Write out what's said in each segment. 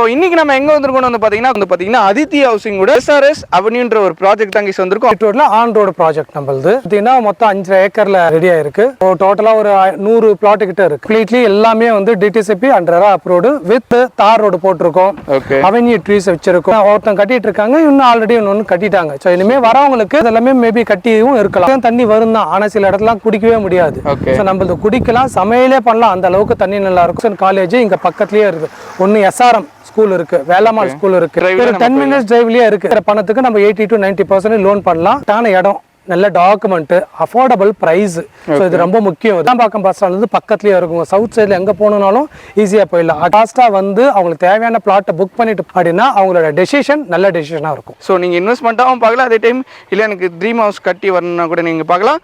இன்னைக்கு நம்ம எங்க வந்திருக்கோம் வந்து பாத்தீங்கன்னா அதித்தி ஹவுசிங் கூட SRS அவென்யூன்ற ஒரு ப்ராஜெக்ட் தாங்க வந்திருக்கோம். ரோட்ல ஆன் ரோடு ப்ராஜெக்ட் நம்மளது பாத்தீங்கன்னா மொத்தம் 5 ஏக்கர்ல ரெடியா இருக்கு. டோட்டலா ஒரு 100 பிளாட் கிட்ட இருக்கு. கம்ப்ளீட்லி எல்லாமே வந்து டிடிசிபி அண்டர் அப்ரூவ்டு வித் தார் ரோடு போட்டிருக்கோம். அவென்யூ ட்ரீஸ் வச்சிருக்கோம். ஒருத்தன் கட்டிட்டு இருக்காங்க, இன்னும் ஆல்ரெடி ஒன்னு கட்டிட்டாங்க. சோ இனிமே வரவங்களுக்கு எல்லாமே மேபி கட்டியும் இருக்கலாம். தண்ணி வரும் தான், ஆனா சில இடத்துல குடிக்கவே முடியாது. சோ நம்மளது குடிக்கலாம், சமையலே பண்ணலாம், அந்த அளவுக்கு தண்ணி நல்லா இருக்கும். காலேஜ் இங்க பக்கத்துலயே இருக்கு. ஒன்னு SRM ஸ்கூல் இருக்கு, வேலம்மாள் ஸ்கூல் இருக்கு, ஒரு 10 மினிட்ஸ் டிரைவ்லயே இருக்கு. பணத்துக்கு நம்ம 80 to 90% லோன் பண்ணலாம். தான இடம், நல்ல டாக்குமெண்ட், அஃபோர்டபுள் பிரைஸ். ஸோ இது ரொம்ப முக்கியம். தாம்பாக்கம் பஸ் ஸ்டாண்ட் வந்து பக்கத்துலயே இருக்கும். சவுத் சைடில் எங்கே போகணுன்னாலும் ஈஸியாக போயிடலாம். லாஸ்ட்டாக வந்து அவங்களுக்கு தேவையான பிளாட்டை புக் பண்ணிட்டு அப்படின்னா அவங்களோட டெசிஷன் நல்ல டெசிஷனாக இருக்கும். ஸோ நீங்கள் இன்வெஸ்ட்மெண்ட்டாகவும் பார்க்கலாம், அதே டைம் இல்லை எனக்கு ட்ரீம் ஹவுஸ் கட்டி வரணும்னா கூட நீங்கள் பார்க்கலாம்.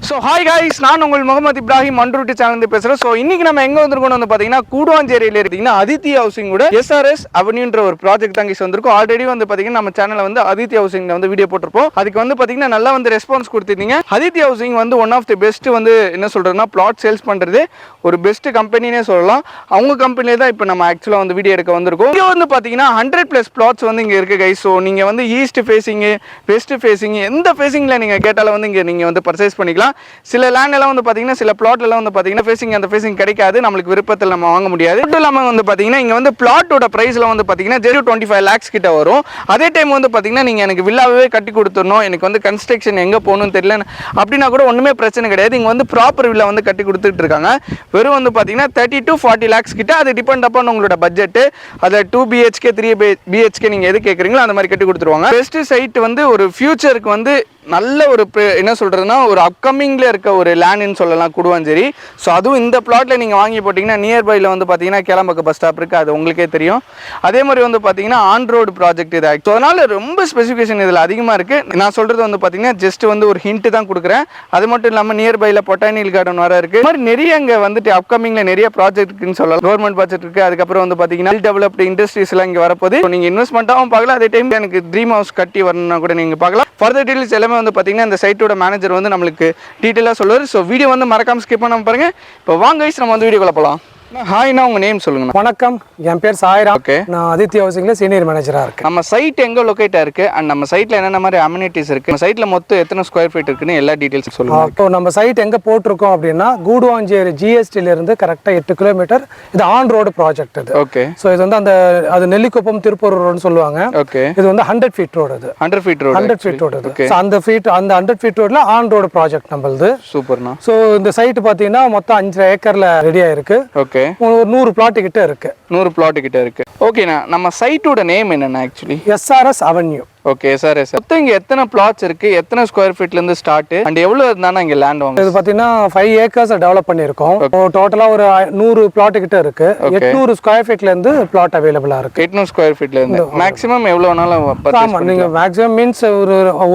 ஸோ ஹாய் காய்ஸ், நான் உங்கள் முகமது இப்ராஹிம் மண்ரூட்டி சேனல் பேசுகிறேன். ஸோ இன்னைக்கு நம்ம எங்கே வந்திருக்கோம் வந்து பார்த்தீங்கன்னா கூடுவாஞ்சேரியில் இருக்கீங்கன்னா அதித்தி ஹவுசிங் கூட SRS அவென்யூன்ற ஒரு ப்ராஜெக்ட் தாங்க வந்திருக்கும். ஆல்ரெடி வந்து பார்த்தீங்கன்னா நம்ம சேனலில் வந்து அதித்தி ஹவுசிங் வந்து வீடியோ போட்டிருப்போம். அதுக்கு வந்து பார்த்தீங்கன்னா நல்லா வந்து ரெஸ்பான்ஸ் கொடுத்துருந்தீங்க. அதித்தி ஹவுசிங் வந்து ஒன் ஆஃப் தி பெஸ்ட் வந்து என்ன சொல்கிறதுனா பிளாட் சேல்ஸ் பண்ணுறது ஒரு பெஸ்ட் கம்பெனினே சொல்லலாம். அவங்க கம்பெனிலே தான் இப்போ நம்ம ஆக்சுவலாக வந்து வீடியோ எடுக்க வந்திருக்கோம். இங்கே வந்து பார்த்தீங்கன்னா 100+ பிளாட்ஸ் வந்து இங்கே இருக்குது கைஸ். ஸோ நீங்கள் வந்து ஈஸ்ட் ஃபேஸிங்கு, வெஸ்ட் ஃபேஸிங், எந்த ஃபேஸிங்கில் நீங்கள் கேட்டாலும் வந்து இங்கே நீங்கள் வந்து பர்ச்சேஸ் பண்ணிக்கலாம். சில லேண்ட் எல்லாம் வந்து பாத்தீங்கன்னா, சில பிளாட் எல்லாம் வந்து பாத்தீங்கன்னா ஃபேசிங் அந்த ஃபேசிங் கிடைக்காது, நம்மளுக்கு விருப்பத்தில் நம்ம வாங்க முடியாது. மட்டும் இல்லாமல் வந்து பாத்தீங்கன்னா இங்க வந்து பிளாட்டோட பிரைஸ்ல வந்து பாத்தீங்கன்னா 25 lakhs கிட்ட வரும். அதே டைம் வந்து பாத்தீங்கன்னா நீங்க எனக்கு வில்லாவே கட்டி கொடுத்துடணும், எனக்கு வந்து கன்ஸ்ட்ரக்ஷன் எங்க போகணும்னு தெரியல அப்படின்னா கூட ஒண்ணுமே பிரச்சனை கிடையாது. இங்க வந்து ப்ராப்பர் வில்லா வந்து கட்டி கொடுத்துட்டு இருக்காங்க. வெறும் வந்து பாத்தீங்கன்னா 30 to 40 lakhs கிட்ட. அது டிபெண்ட் அப்பான் உங்களோட பட்ஜெட். அதை 2 BHK 3 BHK நீங்க எது கேட்குறீங்களோ அந்த மாதிரி கட்டி கொடுத்துருவாங்க. பெஸ்ட் சைட் வந்து ஒரு ஃபியூச்சருக்கு வந்து நல்ல ஒரு என்ன சொல்கிறதுனா ஒரு அப்கமிங்கில் இருக்க ஒரு லேண்டுன்னு சொல்லலாம் கூடுவாஞ்சேரி. ஸோ அதுவும் இந்த பிளாட்டில் நீங்கள் வாங்கி போட்டிங்கன்னா நியர்பையில் வந்து பார்த்தீங்கன்னா கேளம்பாக்கம் பஸ் ஸ்டாப் இருக்குது, அது உங்களுக்கே தெரியும். அதே மாதிரி வந்து பார்த்தீங்கன்னா ஆன் ரோடு ப்ராஜெக்ட் இது. ஸோ அதனால் ரொம்ப ஸ்பெசிஃபிகேஷன் இதில் அதிகமாக இருக்குது. நான் சொல்கிறது வந்து பார்த்தீங்கன்னா ஜஸ்ட் வந்து ஒரு ஹிண்ட்டு தான் கொடுக்குறேன். அது மட்டும் இல்லாமல் நியர்பையில் பொட்டானிக்கல் கார்டன் வர இருக்குது. இது மாதிரி நிறைய இங்கே வந்துட்டு அப்கமிங்கில் நிறைய ப்ராஜெக்ட் இருக்குன்னு சொல்லலாம். கவர்மெண்ட் ப்ராஜெக்ட் இருக்குது. அதுக்கப்புறம் வந்து பார்த்தீங்கன்னா வெல் டெவலப்டு இண்டஸ்ட்ரீஸ்லாம் இங்கே வரப்போது. ஸோ நீங்கள் இன்வெஸ்ட்மெண்ட்டாகவும் பார்க்கலாம், அதே டைம் எனக்கு ட்ரீம் ஹவுஸ் கட்டி வரணும்னா கூட நீங்கள் பார்க்கலாம். ஃபர்தர் டீடைல்ஸ் எல்லாமே வந்து பார்த்தீங்கன்னா இந்த சைட்டோட மேனேஜர் வந்து நம்மளுக்கு டீட்டெயிலாக சொல்லுவார். ஸோ வீடியோ வந்து மறக்காம ஸ்கிப் பண்ணாம பாருங்க. இப்போ வாங்க கைஸ், நம்ம வந்து வீடியோக்குள்ள போகலாம். ஹாய்னா உங்க நேம் சொல்லுங்க. வணக்கம், என் பேர் சாய்ராம். நான் அதித்தி ஹவுசிங்ல சீனியர் மேனேஜரா இருக்கேன். நம்ம சைட் எங்க லொகேட்டா இருக்கு அண்ட் நம்ம சைட்ல என்னென்ன மாதிரி அம்யூனிட்டிஸ் இருக்கு, நம்ம சைட்ல மொத்தம் எத்தனை ஸ்கொயர் ஃபீட் இருக்குன்னு எல்லா டீடைல்ஸ் சொல்லுங்க. இப்போ நம்ம சைட் எங்க போட்டிருக்கோம் அப்படின்னா கூடுவாஞ்சேரி GSTல இருந்து கரெக்டா 8 கிலோமீட்டர். இது ஆன் ரோடு ப்ராஜெக்ட் இது. ஓகே. ஸோ இது வந்து அது நெல்லிக்குப்பம் திருப்பூர் ரோடுன்னு சொல்லுவாங்க. ஓகே. இது வந்து 100 ஃபீட் ரோடு. இது 100 ஃபீட் ரோடு. 100 feet road. அந்த 100 ஃபீட் ரோட்ல ஆன் ரோடு ப்ராஜெக்ட் நம்மளது. சூப்பர்ண்ணா. ஸோ இந்த சைட் பாத்தீங்கன்னா மொத்தம் 5 ஏக்கர்ல ரெடியா இருக்கு. ஓகே. ஒரு 100 பிளாட் கிட்ட இருக்கு. 100 பிளாட் கிட்ட இருக்கு. ஓகேண்ணா, நம்ம சைட்டோட நேம் என்னன்னா actually SRS avenue. Okay sir. மொத்தம் இங்க எத்தனை பிளாட்ஸ் இருக்கு, எத்தனை ஸ்கொயர் ஃபீட்ல இருந்து ஸ்டார்ட் அண்ட் எவ்வளவு இருந்தானா இங்க லேண்ட் வாங்க? இது பாத்தீங்கன்னா 5 ஏக்கர்ஸ் டெவலப் பண்ணிருக்கோம். டோட்டலா ஒரு 100 பிளாட் கிட்ட இருக்கு. 800 ஸ்கொயர் ஃபீட்ல இருந்து பிளாட் அவைலபிளா இருக்கு. 800 ஸ்கொயர் ஃபீட்ல இருந்து மேக்ஸிமம் எவ்வளவுனாலும் ஆமா, நீங்க மேக்ஸிமம் மீன்ஸ்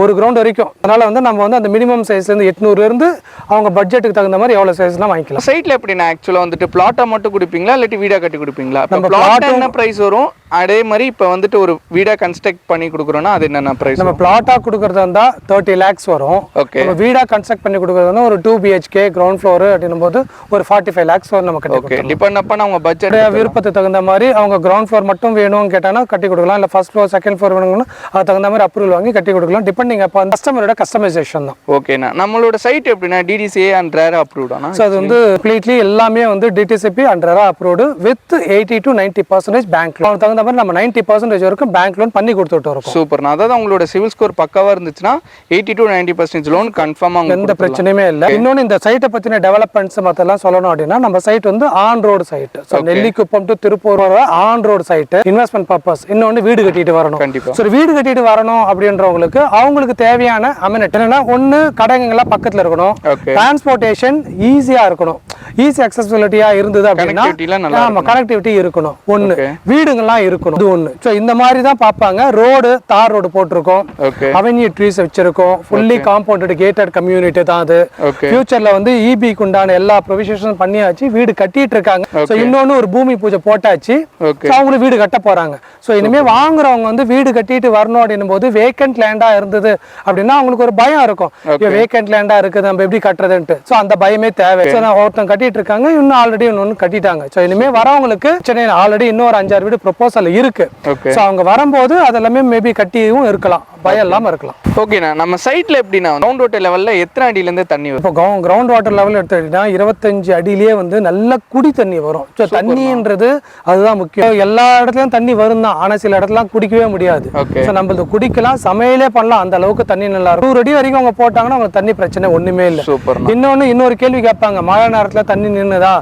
ஒரு கிரவுண்ட் வரைக்கும். அதனால வந்து நம்ம வந்து அந்த மினிமம் சைஸ்ல இருந்து 800 இருந்து அவங்க பட்ஜெட்டுக்கு தகுந்த மாதிரி எவ்வளவு சைஸ்லாம் வாங்கிக்கலாம். சைட்ல எப்படின்னா ஆக்சுவலா வந்துட்டு பிளாட்டா மட்டும் கொடுப்பீங்களா இல்லாட்டி வீடா கட்டி கொடுப்பீங்களா? நம்ம பிளாட் என்ன பிரைஸ் வரும், அதே மாதிரி இப்ப வந்துட்டு ஒரு வீடா கன்ஸ்ட்ரக்ட் பண்ணி கொடுக்குறோம்னா அது என்னென்ன பிரைஸ்? நம்ம பிளாட்டா கொடுக்கறதா இருந்தா 30 lakhs வரும். ஓகே. நம்ம வீடா கன்ஸ்ட்ரக்ட் பண்ணி கொடுக்கறதுனா ஒரு 2 BHK கிரவுண்ட் ஃப்ளோர் அப்படினும் போது ஒரு 45 lakhs வரும் நம்ம கட்டி கொடுக்கலாம். ஓகே. டிபெண்ட் அப்ப அவங்க பட்ஜெட் விருப்பத்துக்கு தகுந்த மாதிரி அவங்க கிரவுண்ட் ஃப்ளோர் மட்டும் வேணும்னு கேட்டானா கட்டி கொடுக்கலாம். இல்ல ஃபர்ஸ்ட் ஃப்ளோர் செகண்ட் ஃப்ளோர் வேணும்னா அது தகுந்த மாதிரி அப்ரூவல் வாங்கி கட்டி கொடுக்கலாம். டிபெண்டிங் அப்ப கஸ்டமரோட கஸ்டமைசேஷன் தான். ஓகேண்ணா. நம்மளோட சைட் எப்படின்னா DDCA அண்ட் RERA அப்ரூவ்டானா? சோ அது வந்து கம்ப்ளீட்லி எல்லாமே வந்து DTCP and RERA approved with 80 to 90% bank loan. அதுக்கு தகுந்த மாதிரி நம்ம 90% வரைக்கும் பேங்க் லோன் பண்ணி கொடுத்துட்டு இருக்கோம். சூப்பர்ண்ணா. அதாவது உங்களோட சிவில் ஸ்கோர் பக்காவா இருந்துச்சுன்னா 80 to 90% லோன் கன்ஃபார்மா எந்த பிரச்சனையுமே இல்லை. இன்னொன்று இந்த சைட்டை பத்தின டெவலப்மெண்ட்ஸ் மற்றெல்லாம் சொல்லணும் அப்படின்னா நம்ம சைட் வந்து on road side. Nellikuppam to Tiruppur on road side. Investment purpose. இன்னொன்று வீடு கட்டிட்டு வரணும். கண்டிப்பா. சரி, வீடு கட்டிட்டு வரணும் அப்படின்றவங்களுக்கு அவங்களுக்கு தேவையான அமெனிட்டி என்னன்னா, ஒன்று கடைங்கெல்லாம் பக்கத்தில் இருக்கணும், டிரான்ஸ்போர்ட்டேஷன் ஈஸியா இருக்கணும். ஈஸி அக்சசிபிலிட்டியா இருந்தது அப்படின்னா ஆமா கனெக்டிவிட்டி இருக்கணும் ஒண்ணு, வீடுங்கள்லாம் இருக்கணும் இது ஒண்ணு. ஸோ இந்த மாதிரி தான் பார்ப்பாங்க. ரோடு தார் ரோடு போட்டிருக்கோம், அவென்யூ ட்ரீஸ் வச்சிருக்கோம், ஃபுல்லி காம்பவுண்டட் கேட்டட் கம்யூனிட்டி தான் அது. ஃபியூச்சர்ல வந்து இபிக்கு உண்டான எல்லா ப்ரொவிஷனும் பண்ணியாச்சு, வீடு கட்டிட்டு இருக்காங்க. ஸோ இன்னொன்னு ஒரு பூமி பூஜை போட்டாச்சு, அவங்களுக்கு வீடு கட்ட போறாங்க. ஸோ இனிமே வாங்குறவங்க வந்து வீடு கட்டிட்டு வரணும் அப்படின்னும் போது வேக்கன்ட் லேண்டா இருந்தது அப்படின்னா அவங்களுக்கு ஒரு பயம் இருக்கும், வேக்கன்ட் லேண்டா இருக்குது நம்ம எப்படி கட்டுறதுன்ட்டு. ஸோ அந்த பயமே தேவை. ஒருத்தன் கட்டிட்டு இருக்காங்க, இன்னும் ஆல்ரெடி இன்னொன்னு கட்டிட்டாங்க. ஸோ இனிமே வரவங்களுக்கு சென்னையில் ஆல்ரெடி இன்னொரு 5-6 வீடு ப்ரொபோசல் இருக்கு. ஸோ அவங்க வரும்போது அதெல்லாமே மேபி கட்டியும் இருக்கலாம், பயம் இல்லாம இருக்கலாம். ஓகேண்ணா, நம்ம சைட்ல எப்படின்னா கிரவுண்ட் வாட்டர் லெவல்ல எத்தனை அடியில இருந்து தண்ணி வரும்? இப்போ கிரவுண்ட் வாட்டர் லெவல் எடுத்துக்கிட்டீங்கன்னா 25 அடியிலேயே வந்து நல்ல குடி தண்ணி வரும். ஸோ தண்ணின்றது அதுதான் முக்கியம். எல்லா இடத்துலயும் தண்ணி வரும் தான், ஆனா சில இடத்துல குடிக்கவே முடியாது. ஸோ நம்ம குடிக்கலாம், சமையலே பண்ணலாம், அந்த அளவுக்கு தண்ணி நல்லா இருக்கும். 100 அடி வரைக்கும் அவங்க போட்டாங்கன்னா அவங்க தண்ணி பிரச்சனை ஒண்ணுமே இல்லை. இன்னொரு கேள்வி கேட்பாங்க, மழை நேரத்துல தண்ணி நின்னுதா,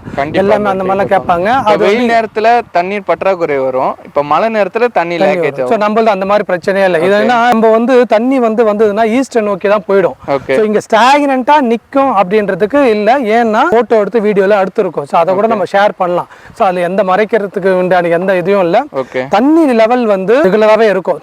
எல்லாமே அந்த மாதிரிலாம் கேட்பாங்க. அது வெயில் நேரத்துல தண்ணீர் பற்றாக்குறை வரும், இப்ப மழை நேரத்துல தண்ணி லேக்கேஜ். ஸோ நம்மளது அந்த மாதிரி பிரச்சனையே இல்லை. இதுனா நம்ம வந்து தண்ணி வந்ததுன்னா ஈஸ்டர் நோக்கி தான் போயிடும். ஸோ இங்க ஸ்டாக்னண்டா நிற்கும் அப்படின்றதுக்கு இல்லை, ஏன்னா போட்டோ எடுத்து வீடியோல எடுத்துருக்கோம். ஸோ அதை கூட நம்ம ஷேர் பண்ணலாம். ஸோ அதுல எந்த மறைக்கிறதுக்கு உண்டான எந்த இதுவும் இல்லை. தண்ணி லெவல் வந்து ரெகுலராகவே இருக்கும்.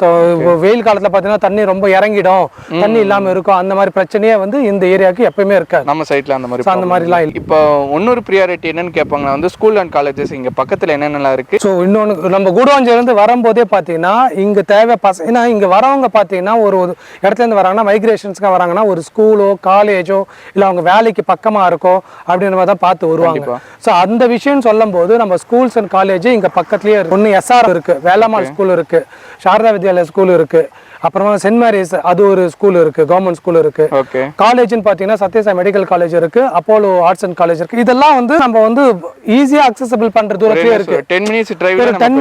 வெயில் காலத்துல பாத்தீங்கன்னா தண்ணி ரொம்ப இறங்கிடும், தண்ணி இல்லாம இருக்கும். அந்த மாதிரி பிரச்சனையே வந்து இந்த ஏரியாவுக்கு எப்பயுமே இருக்காது நம்ம சைட்ல. அந்த மாதிரிலாம் இல்லை. இப்போ இன்னொரு ப்ரியாரிட்டி என்னன்னு கேட்பாங்க வந்து ஸ்கூல் அண்ட் காலேஜஸ் இங்க பக்கத்துல என்னென்னலாம் இருக்கு. ஸோ இன்னொன்று நம்ம கூடுவாஞ்சில இருந்து வரும்போதே பாத்தீங்கன்னா இங்க தேவை ஏன்னா இங்க வரவங்க பாத்தீங்கன்னா ஒரு இடத்துல இருந்து வராங்கன்னா மைக்ரேஷன்ஸ்க்காக வராங்கன்னா ஒரு ஸ்கூலோ காலேஜோ இல்லை அவங்க வேலைக்கு பக்கமா இருக்கோ அப்படின்னு மாதிரி தான் பார்த்து வருவாங்க. ஸோ அந்த விஷயம் சொல்லும் போது நம்ம ஸ்கூல்ஸ் அண்ட் காலேஜ் இங்க பக்கத்துலயே இருக்கு. ஒன்று எஸ்ஆர் இருக்கு, வேலம்மாள் ஸ்கூல் இருக்கு, சாரதா வித்யாலயா ஸ்கூல் இருக்கு, அப்புறமா சென்ட் மேரிஸ் அது ஒரு ஸ்கூல் இருக்கு, கவர்மெண்ட் ஸ்கூல் இருக்கு. காலேஜ்னு பாத்தீங்கன்னா சத்யசாய் மெடிக்கல் காலேஜ் இருக்கு, அப்போலோ ஆர்ட்ஸ் அண்ட் காலேஜ் இருக்கு. இதெல்லாம் வந்து நம்ம வந்து ஈஸியா அக்சசபிள் பண்ற தூரத்திலே இருக்கு. 10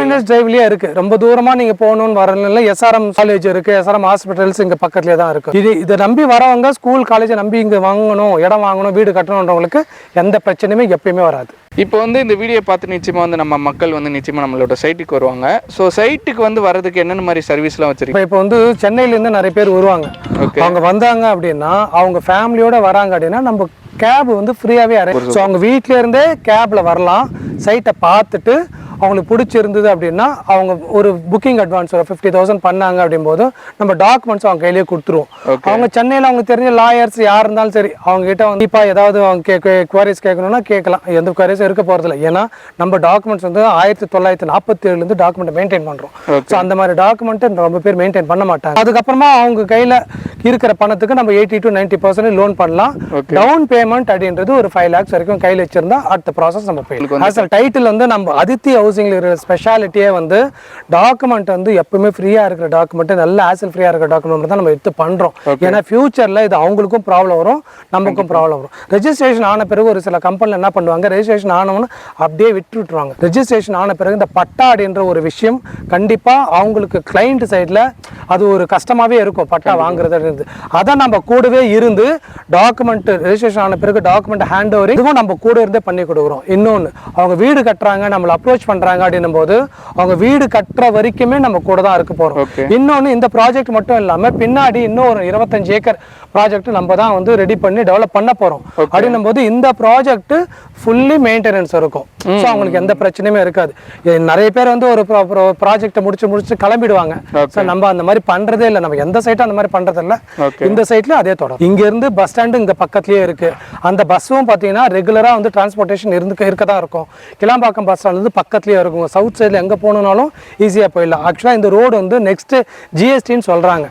மினிட்ஸ் டிரைவ்லயே இருக்கு. ரொம்ப தூரமா நீங்க போகணும்னு வரல. எஸ்ஆர்எம் காலேஜ் இருக்கு, எஸ்ஆர்எம் ஹாஸ்பிட்டல்ஸ் இங்க பக்கத்துலயே தான் இருக்கு. இதை நம்பி வரவங்க ஸ்கூல் காலேஜ் நம்பி இங்க வாங்கணும், இடம் வாங்கணும், வீடு கட்டணும்ன்றவங்களுக்கு எந்த பிரச்சனையுமே எப்பயுமே வராது. இப்போ வந்து இந்த வீடியோ பார்த்து நிச்சயமா வந்து நம்ம மக்கள் வந்து நிச்சயமா நம்மளோட சைட்டுக்கு வருவாங்க. ஸோ சைட்டுக்கு வந்து வரதுக்கு என்னென்ன மாதிரி சர்வீஸ்லாம் வச்சிருக்கீங்க? இப்போ வந்து சென்னையிலேருந்து நிறைய பேர் வருவாங்க. அவங்க வந்தாங்க அப்படின்னா அவங்க ஃபேமிலியோட வராங்க அப்படின்னா நம்ம கேப் வந்து ஃப்ரீயாகவே அரேஞ்ச். ஸோ அவங்க வீட்டில இருந்தே கேப்ல வரலாம், சைட்டை பார்த்துட்டு அவங்களுக்கு பிடிச்சிருந்தது அப்படின்னா அவங்க ஒரு புக்கிங் அட்வான்ஸ் ஒரு 50,000 பண்ணாங்க அப்படின் போது நம்ம டாக்குமெண்ட்ஸ் அவங்க கையிலேயே கொடுத்துருவோம். அவங்க சென்னையில் அவங்க தெரிஞ்ச லாயர்ஸ் யார் இருந்தாலும் சரி அவங்க கிட்ட வந்து இப்போ ஏதாவது அவங்க குவாரிஸ் கேட்கணும்னா கேட்கலாம், எந்த குவாரிஸும் இருக்க போகிறதில்ல. ஏன்னா நம்ம டாக்குமெண்ட்ஸ் வந்து 1947 டாக்குமெண்ட் மெயின்டைன் பண்ணுறோம். ஸோ அந்த மாதிரி டாக்குமெண்ட்டை ரொம்ப பேர் மெயின்டைன் பண்ண மாட்டாங்க. அதுக்கப்புறமா அவங்க கையில் இருக்கிற பணத்துக்கு நம்ம 80 to 90% லோன் பண்ணலாம். டவுன் பேமெண்ட் அப்படின்றது ஒரு 5 lakhs வரைக்கும் கையில் வச்சிருந்தா அடுத்த ப்ராசஸ் நம்ம போயிடலாம். டைட்டில் வந்து நம்ம அதித்தி ஹவுசிங்ல இருக்கிற ஸ்பெஷாலிட்டியே வந்து டாக்குமெண்ட் வந்து எப்பவுமே ஃப்ரீயா இருக்கிற டாக்குமெண்ட், நல்ல ஆசல் ஃப்ரீயா இருக்கிற டாக்குமெண்ட் தான் நம்ம எடுத்து பண்றோம். ஏன்னா ஃபியூச்சர்ல இது அவங்களுக்கும் ப்ராப்ளம் வரும், நமக்கும் ப்ராப்ளம் வரும். ரெஜிஸ்ட்ரேஷன் ஆன பிறகு ஒரு சில கம்பெனில என்ன பண்ணுவாங்க, ரெஜிஸ்ட்ரேஷன் ஆனவன்னு அப்படியே விட்டுருவாங்க. ரெஜிஸ்ட்ரேஷன் ஆன பிறகு இந்த பட்டா அப்படின்ற ஒரு விஷயம் கண்டிப்பா அவங்களுக்கு கிளைண்ட் சைட்ல அது ஒரு கஷ்டமாவே இருக்கும், பட்டா வாங்குறது. அதை நம்ம கூடவே இருந்து டாக்குமெண்ட் ரெஜிஸ்ட்ரேஷன் ஆன பிறகு டாக்குமெண்ட் ஹேண்ட் ஓவர் இதுவும் நம்ம கூட இருந்தே பண்ணி கொடுக்குறோம். இன்னொன்று அவங்க வீடு கட்டுறாங்க, நம்மளை அப்ரோச் பண்றாங்க அப்படின்னும் போது அவங்க வீடு கட்டுற வரைக்குமே நம்ம கூட தான் இருக்க போறோம். இன்னொன்று இந்த ப்ராஜெக்ட் மட்டும் இல்லாம பின்னாடி இன்னும் ஒரு 25 ஏக்கர் ப்ராஜெக்ட் நம்ம தான் வந்து ரெடி பண்ணி டெவலப் பண்ண போறோம். அப்படின்னும் போது இந்த ப்ராஜெக்ட் ஃபுல்லி மெயின்டெனன்ஸ் இருக்கும். ஸோ அவங்களுக்கு எந்த பிரச்சனையுமே இருக்காது. நிறைய பேர் வந்து ஒரு ப்ராஜெக்டை முடிச்சு கிளம்பிடுவாங்க. ஸோ நம்ம அந்த மாதிரி பண்றதே இல்லை, நம்ம எந்த சைட்டும் அந்த மாதிரி பண்றது இல்லை. இந்த சைட்ல அதே தொடரும். இங்க இருந்து பஸ் ஸ்டாண்டு இங்க பக்கத்துலயே இருக்கு. அந்த பஸ்ஸும் பாத்தீங்கன்னா ரெகுலரா வந்து டிரான்ஸ்போர்ட்டேஷன் இருக்க தான் இருக்கும். கிளாம்பாக்கம் பஸ் ஸ்டாண்ட் வந்து பக்கத்துலயே இருக்கும். சவுத் சைட்ல எங்க போகணும்னாலும் ஈஸியா போயிடலாம். ஆக்சுவலா இந்த ரோடு வந்து நெக்ஸ்ட் ஜிஎஸ்டின்னு சொல்றாங்க.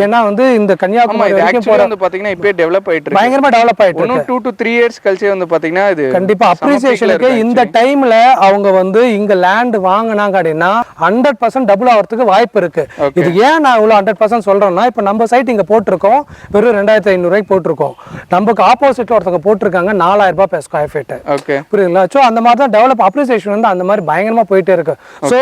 ஏன்னா வந்து இந்த கன்னியாகுமரி வரைக்கும் வந்து பாத்தீங்கன்னா இப்பவே டெவலப் ஆயிட்டு இருக்கு, பயங்கரமா டெவலப் ஆயிட்டு இருக்கு. 2 to 3 years கழிச்சு வந்து பாத்தீங்கன்னா இது கண்டிப்பா அப்ரிசியேஷனுக்கு இந்த டைம்ல அவங்க வந்து இங்க லேண்ட் வாங்கினாங்க அப்படின்னா 100% டபுள் ஆகிறதுக்கு வாய்ப்பு இருக்கு. இது ஏன் நான் இவ்வளவு 100% சொல்றேன்னா, இப்ப நம்ம சைட் இங்க போட்டிருக்கோம் வெறும் 2500 ரூபாய்க்கு போட்டிருக்கோம். நமக்கு ஆப்போசிட்ல ஒருத்தவங்க போட்டிருக்காங்க 4000 ரூபாய் per square feet. புரியுதுங்களா? சோ அந்த மாதிரி தான் டெவலப் அப்ரிசியேஷன் வந்து அந்த மாதிரி பயங்கரமாக போயிட்டே இருக்கு. ஸோ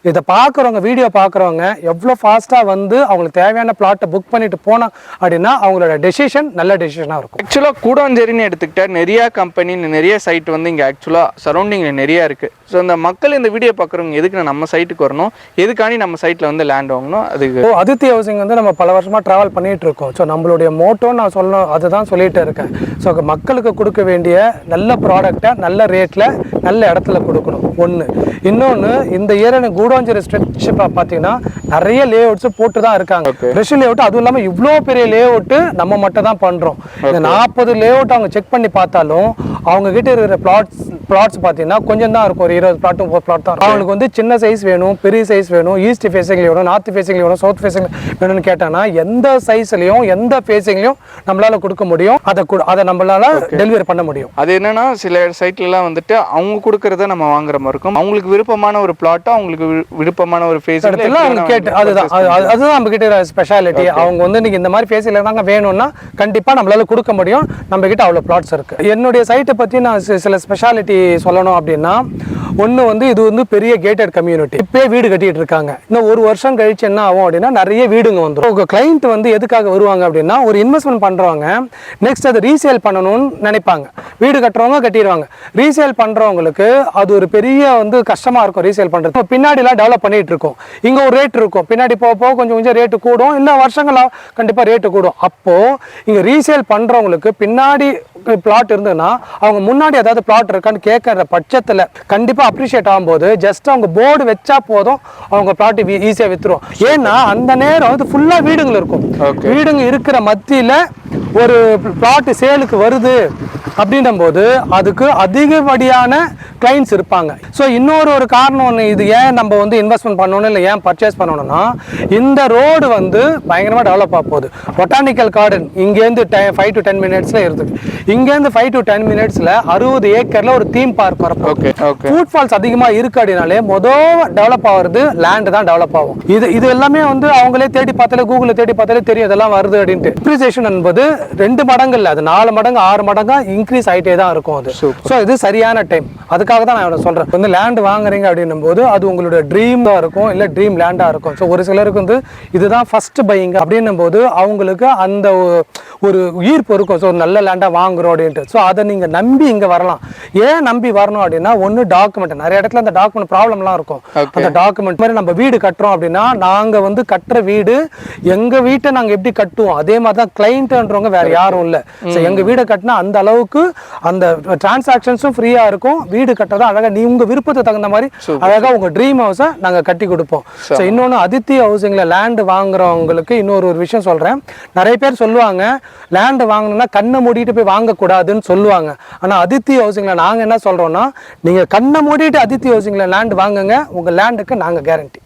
இதை பார்க்குறவங்க, வீடியோ பார்க்குறவங்க எவ்வளோ ஃபாஸ்ட்டாக வந்து அவங்களுக்கு தேவையான பிளாட்டை புக் பண்ணிட்டு போனா அப்படின்னா அவங்களோட டெசிஷன் நல்ல டெசிஷனாக இருக்கும். ஆக்சுவலாக கூடாஞ்சேரின்னு எடுத்துக்கிட்டால் நிறையா கம்பெனி, நிறைய சைட் வந்து இங்கே ஆக்சுவலாக சரௌண்டிங்கில் நிறையா இருக்குது. ஸோ இந்த மக்கள் இந்த வீடியோ பார்க்குறவங்க எதுக்கு நம்ம சைட்டுக்கு வரணும், எதுக்காண்டி நம்ம சைட்டில் வந்து லேண்ட் வாங்கணும்? அதுக்கு அதித்தி ஹவுசிங் வந்து நம்ம பல வருஷமாக ட்ராவல் பண்ணிகிட்டு இருக்கோம். ஸோ நம்மளுடைய மோட்டோன்னு நான் சொல்லணும், அதுதான் சொல்லிகிட்டு இருக்கேன். ஸோ மக்களுக்கு கொடுக்க வேண்டிய நல்ல ப்ராடக்டை நல்ல ரேட்டில் நல்ல இடத்துல கொடுக்கணும் ஒன்று. இன்னொன்று, இந்த ஏரியா கூடாஞ்சேரி ஸ்ட்ரெச் பார்த்தீங்கன்னா நிறைய லே அவுட்ஸ் போட்டு தான் இருக்காங்க. ஃப்ரெஷ் லே அவுட், அதுவும் இல்லாமல் இவ்வளோ பெரிய லே அவுட்டு நம்ம மட்டும் தான் பண்ணுறோம். இந்த 40 லே அவுட் அவங்க செக் பண்ணி பார்த்தாலும் அவங்க கிட்ட இருக்கிற பிளாட்ஸ் பார்த்தீங்கன்னா கொஞ்சம் தான் இருக்கும். ஒரு 20 பிளாட் 30 பிளாட் தான். அவங்களுக்கு வந்து சின்ன சைஸ் வேணும், பெரிய சைஸ் வேணும், ஈஸ்ட் ஃபேஸிங்ல வேணும், நார்த் ஃபேஸிங்ல வேணும், சவுத் ஃபேஸிங் வேணும்னு கேட்டாங்கன்னா எந்த சைஸ்லையும் எந்த ஃபேஸிங்லையும் நம்மளால கொடுக்க முடியும். அதை நம்மளால டெலிவரி பண்ண முடியும். அது என்னன்னா சில சைட்லலாம் வந்துட்டு அவங்க கொடுக்கறத நம்ம வாங்குற மாதிரி இருக்கும். அவங்களுக்கு விருப்பமான ஒரு பிளாட்டோ, அவங்களுக்கு விருப்பமான ஒரு ஃபேஸ் அவங்க கேட்டு அதுதான் நம்ம கிட்ட ஸ்பெஷாலிட்டி. அவங்க வந்து நீங்க இந்த மாதிரி ஃபேஸில் தாங்க வேணும்னா கண்டிப்பா நம்மளால கொடுக்க முடியும். நம்ம கிட்ட அவ்வளோ பிளாட்ஸ் இருக்கு. என்னுடைய சைட்டை பத்தி நான் சில ஸ்பெஷாலிட்டி சொல்லணும் அப்படின்னா, ஒன்று வந்து இது வந்து பெரிய கேட்டட் கம்யூனிட்டி. இப்போ வீடு கட்டிட்டு இருக்காங்க. இன்னும் ஒரு வருஷம் கழிச்சு என்ன ஆகும் அப்படின்னா நிறைய வீடுங்க வந்துடும். உங்கள் கிளைண்ட் வந்து எதுக்காக வருவாங்க அப்படின்னா, ஒரு இன்வெஸ்ட்மெண்ட் பண்ணுறவங்க நெக்ஸ்ட் அதை ரீசேல் பண்ணணும்னு நினைப்பாங்க. வீடு கட்டுறவங்க கட்டிடுவாங்க. ரீசேல் பண்ணுறவங்களுக்கு அது ஒரு பெரிய வந்து கஷ்டமாக இருக்கும் ரீசேல் பண்ணுறது. இப்போ பின்னாடிலாம் டெவலப் பண்ணிட்டு இருக்கோம். இங்கே ஒரு ரேட் இருக்கும், பின்னாடி போக கொஞ்சம் கொஞ்சம் ரேட்டு கூடும், இல்லை வருஷங்களாக கண்டிப்பாக ரேட்டு கூடும். அப்போது இங்கே ரீசேல் பண்ணுறவங்களுக்கு பின்னாடி பிளாட் இருந்ததுன்னா அவங்க முன்னாடி ஏதாவது பிளாட் இருக்கான்னு கேட்குற பட்சத்தில் கண்டிப்பாக அப்ரிஷியேட் ஆகும்போது ஜஸ்ட் அவங்க போர்டு வச்சா போதும், அவங்க பிளாட் ஈஸியாக வித்துரும். ஏன்னா அந்த நேரம் வந்து ஃபுல்லாக வீடுகள் இருக்கும். வீடுங்க இருக்கிற மத்தியில் ஒரு பிளாட் சேலுக்கு வருது அப்படின்னும் போது அதுக்கு அதிகப்படியான கிளைண்ட்ஸ் இருப்பாங்க. ஸோ இன்னொரு காரணம் ஒன்று, இது ஏன் நம்ம வந்து இன்வெஸ்ட்மெண்ட் பண்ணணும் இல்லை ஏன் பர்ச்சேஸ் பண்ணணும்னா, இந்த ரோடு வந்து பயங்கரமாக டெவலப் ஆக போகுது. பொட்டானிக்கல் கார்டன் இங்கேருந்து 5 to 10 மினிட்ஸில் இருக்குது. இங்கேருந்து 5 to 10 மினிட்ஸில் 60 ஏக்கரில் ஒரு தீம் பார்க் வரப்போகுது. ஃபுட் ஃபால்ஸ் அதிகமாக இருக்கு அப்படின்னாலே டெவலப் ஆகுறது லேண்டு தான் டெவலப் ஆகும். இது எல்லாமே வந்து அவங்களே தேடி பார்த்தாலே, கூகுளில் தேடி பார்த்தாலே தெரியும் இதெல்லாம் வருது அப்படின்ட்டு. அப்ரிசியேஷன் என்பது 2 மடங்கு இல்லை, அது 4 மடங்கு 6 மடங்கா இன்க்ரீஸ் ஆகிட்டே தான் இருக்கும் அது. ஸோ இது சரியான டைம். அதுக்காக தான் நான் சொல்கிறேன், வந்து லேண்ட் வாங்குறீங்க அப்படின்னும் போது அது உங்களோட ட்ரீமாக இருக்கும், இல்லை ட்ரீம் லேண்டாக இருக்கும். ஸோ ஒரு சிலருக்கு வந்து இதுதான் ஃபர்ஸ்ட் பையிங் அப்படின்னும் போது அவங்களுக்கு அந்த ஒரு ஈர்ப்பு இருக்கும். ஸோ நல்ல லேண்டாக வாங்குறோம் அப்படின்ட்டு. ஸோ அதை நீங்கள் நம்பி இங்கே வரலாம். ஏன் நம்பி வரணும் அப்படின்னா, ஒன்று டாக்குமெண்ட். நிறைய இடத்துல அந்த டாக்குமெண்ட் ப்ராப்ளம்லாம் இருக்கும். அந்த டாக்குமெண்ட் மாதிரி நம்ம வீடு கட்டுறோம் அப்படின்னா, நாங்கள் வந்து கட்டுற வீடு எங்கள் வீட்டை நாங்கள் எப்படி கட்டுவோம் அதே மாதிரி தான் கிளைண்ட்ன்றவங்க வேற யாரும் இல்லை. ஸோ எங்கள் வீடை கட்டினா அந்த அளவுக்கு அந்த டிரான்சாக்ஷன்ஸும் ஃப்ரீயாக இருக்கும். வீடு கட்டுறதா அழகாக நீ உங்கள் விருப்பத்தை தகுந்த மாதிரி அழகாக உங்கள் ட்ரீம் ஹவுஸை நாங்கள் கட்டி கொடுப்போம். ஸோ இன்னொன்று, அதித்தி ஹவுசிங்கில் லேண்டு வாங்குறவங்களுக்கு இன்னொரு விஷயம் சொல்கிறேன். நிறைய பேர் சொல்லுவாங்க லேண்டு வாங்கணும்னா கண்ணை மூடிட்டு போய் வாங்கக்கூடாதுன்னு சொல்லுவாங்க. ஆனால் அதித்தி ஹவுசிங்கில் நாங்கள் என்ன சொல்கிறோன்னா, நீங்கள் கண்ணை மூடிட்டு அதித்தி ஹவுசிங்கில் லேண்டு வாங்குங்க, உங்கள் லேண்டுக்கு நாங்கள் கேரண்டி.